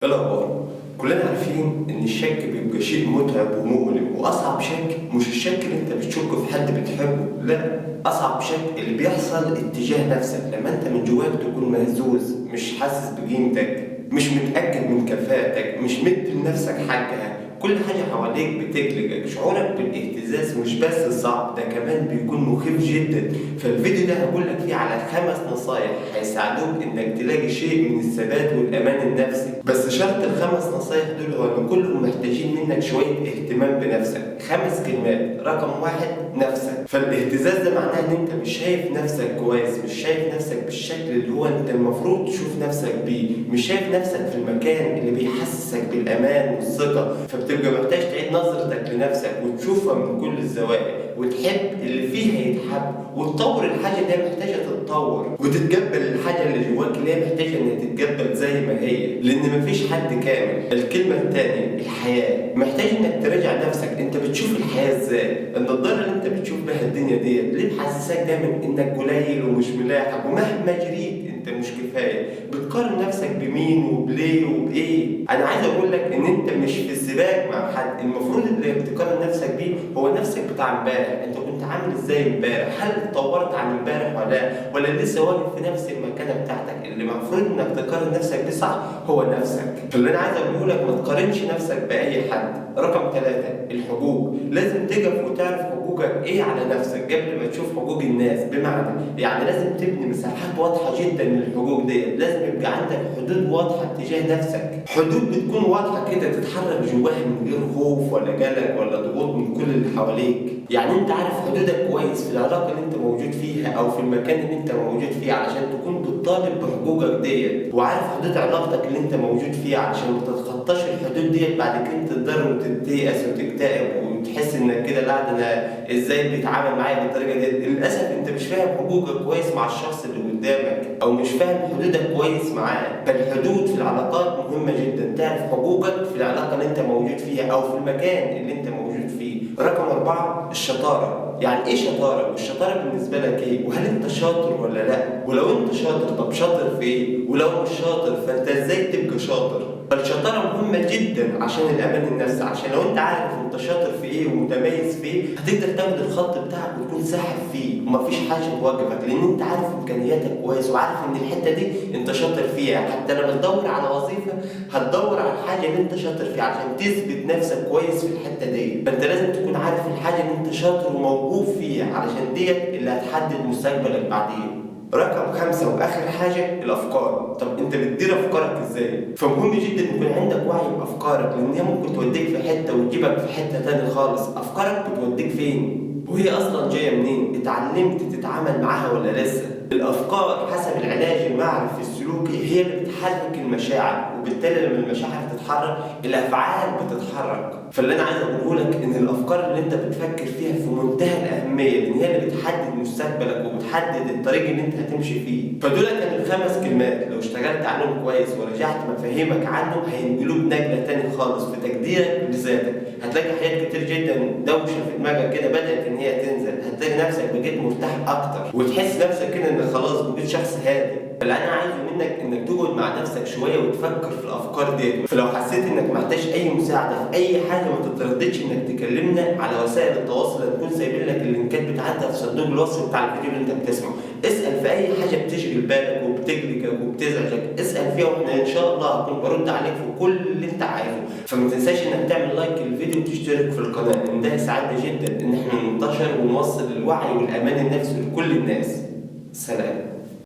ايه الاخبار؟ كلنا عارفين ان الشك بيبقى شيء متعب ومؤلم، واصعب شك مش الشك اللي انت بتشك في حد بتحبه، لا، اصعب شك اللي بيحصل اتجاه نفسك لما انت من جواك تكون مهزوز، مش حاسس بقيمتك، مش متاكد من كفاءتك، مش مدي لنفسك حقها. كل حاجه حواليك بتقلقك، شعورك بالاهتزاز مش بس صعب، ده كمان بيكون مخيف جدا. فالفيديو ده هقول لك فيه على 5 نصايح هيساعدوك انك تلاقي شيء من الثبات والامان النفسي. بس شرط ال5 نصايح دول هو ان كلهم محتاجين منك شويه اهتمام بنفسك. 5 كلمات. رقم 1: نفسك. فالاهتزاز ده معناه ان انت مش شايف نفسك كويس، مش شايف نفسك بالشكل اللي هو انت المفروض تشوف نفسك بيه، مش شايف نفسك في المكان اللي بيحسسك بالامان والثقه. فبتبقى محتاج تعيد نظرتك لنفسك وتشوفها من كل الزوايا، وتحب اللي فيها يتحب، وتطور الحاجه اللي هي محتاجه تتطور، وتتقبل الحاجه اللي جواك اللي هي محتاجه انها تتقبل زي ما هي، لان مفيش حد كامل. الكلمه الثانيه: الحياه. محتاج انك تراجع نفسك، انت بتشوف الحياه ازاي؟ النضاره اللي انت بتشوف بها الدنيا ديت ليه محسساك دايما انك قليل ومش ملاحق، ومهما جريت انت مش كفايه؟ بتقارن نفسك بمين وبليه وبايه؟ انا عايز اقول لك ان انت مش في سباق مع حد، المفروض اللي بتقارن نفسك بيه هو نفسك بتاع امبارح. انت كنت عامل ازاي امبارح؟ هل اتطورت عن امبارح ولا لسه واقف في نفس المكانه بتاعتك؟ اللي المفروض انك تقارن نفسك بيه صح هو نفسك. فاللي انا عايز اقوله لك ما تقارنش نفسك باي حد. رقم 3: الحقوق. لازم تقف وتعرف حقوقك ايه على نفسك قبل ما تشوف حقوق الناس. بمعنى يعني لازم تبني مساحات واضحه جدا للحقوق ديت، لازم يبقى عندك حدود واضحه تجاه نفسك، حدود بتكون واضحه كده تتحرك جواها من غير خوف ولا قلق ولا ضغوط من كل اللي حواليك. يعني انت عارف حدودك كويس في العلاقه اللي انت موجود فيها او في المكان اللي انت موجود فيه علشان تكون بتطالب بحقوقك ديت، وعارف حدود علاقتك اللي انت موجود فيها علشان ما تتخطاش الحدود ديت بعد كده تتضرر وتتيأس وتكتئب وتحس انك كده لا، ده انا ازاي بيتعامل معايا بالطريقه دي؟ للاسف انت مش فاهم حقوقك كويس مع الشخص اللي قدامك، او مش فاهم حدودك كويس معاه. فالحدود في العلاقات مهمه جدا، تعرف حقوقك في العلاقه اللي انت موجود فيها او في المكان اللي انت موجود فيه. رقم 4: الشطاره. يعني ايه شطاره؟ والشطاره بالنسبه لك ايه؟ وهل انت شاطر ولا لا؟ ولو انت شاطر طب شاطر في ايه؟ ولو مش شاطر فانت ازاي تبقى شاطر؟ فالشطاره مهمه جدا عشان الامان النفسي، عشان لو انت عارف انت شاطر في ايه ومتميز في ايه هتقدر تاخد الخط بتاعك وتكون ساحب فيه ومفيش حاجه توقفك، لان انت عارف امكانياتك كويس وعارف ان الحته دي انت شاطر فيها. حتى لما تدور على وظيفه هتدور على الحاجه اللي انت شاطر فيها عشان تثبت نفسك كويس في الحته دي. فانت لازم تكون عارف الحاجه اللي انت شاطر وموهوب فيها علشان ديت اللي هتحدد مستقبلك بعدين. رقم 5 واخر حاجه: الافكار. طب انت بتدير افكارك ازاي؟ فمهم جدا يكون عندك وعي بافكارك، لان هي ممكن توديك في حته وتجيبك في حته تاني خالص. افكارك بتوديك فين؟ وهي اصلا جايه منين؟ اتعلمت تتعامل معاها ولا لسه؟ الافكار حسب العلاج المعرفي السلوكي هي اللي بتحرك المشاعر، وبالتالي لما المشاعر تتحرك الافعال بتتحرك. فاللي انا عايز اقوله لك ان الافكار اللي انت بتفكر فيها في منتهى الاهميه، لان هي اللي بتحدد مستقبلك وبتحدد الطريق اللي انت هتمشي فيه. فدول كانوا ال5 كلمات لو اشتغلت عليهم كويس ورجعت مفاهيمك عنهم هينقلوك نقله تاني خالص في تقديرك لذاتك. هتلاقي حاجات كتير جدا دوشه في دماغك كده بدات ان هي تنزل، هتلاقي نفسك بقيت مرتاح اكتر وتحس نفسك كده انك خلاص بقيت شخص هادي. اللي انا عايزه منك انك تقعد مع نفسك شويه وتفكر في الافكار دي. فلو حسيت انك محتاج اي مساعده في اي حاجه ما تترددش انك تكلمنا على وسائل التواصل، هنكون سايبين لك اللينكات بتاعتها في صندوق الوصف بتاع الفيديو اللي انت بتسمعه. اسال في اي حاجه بتشغل بالك وبتقلقك وبتزعجك، اسال فيها واحنا ان شاء الله هكون برد عليك في كل اللي انت عايزه. فما تنساش انك تعمل لايك للفيديو وتشترك في القناه، لان ده يساعدنا جدا ان احنا ننتشر ونوصل الوعي والامان النفسي لكل الناس. سلام.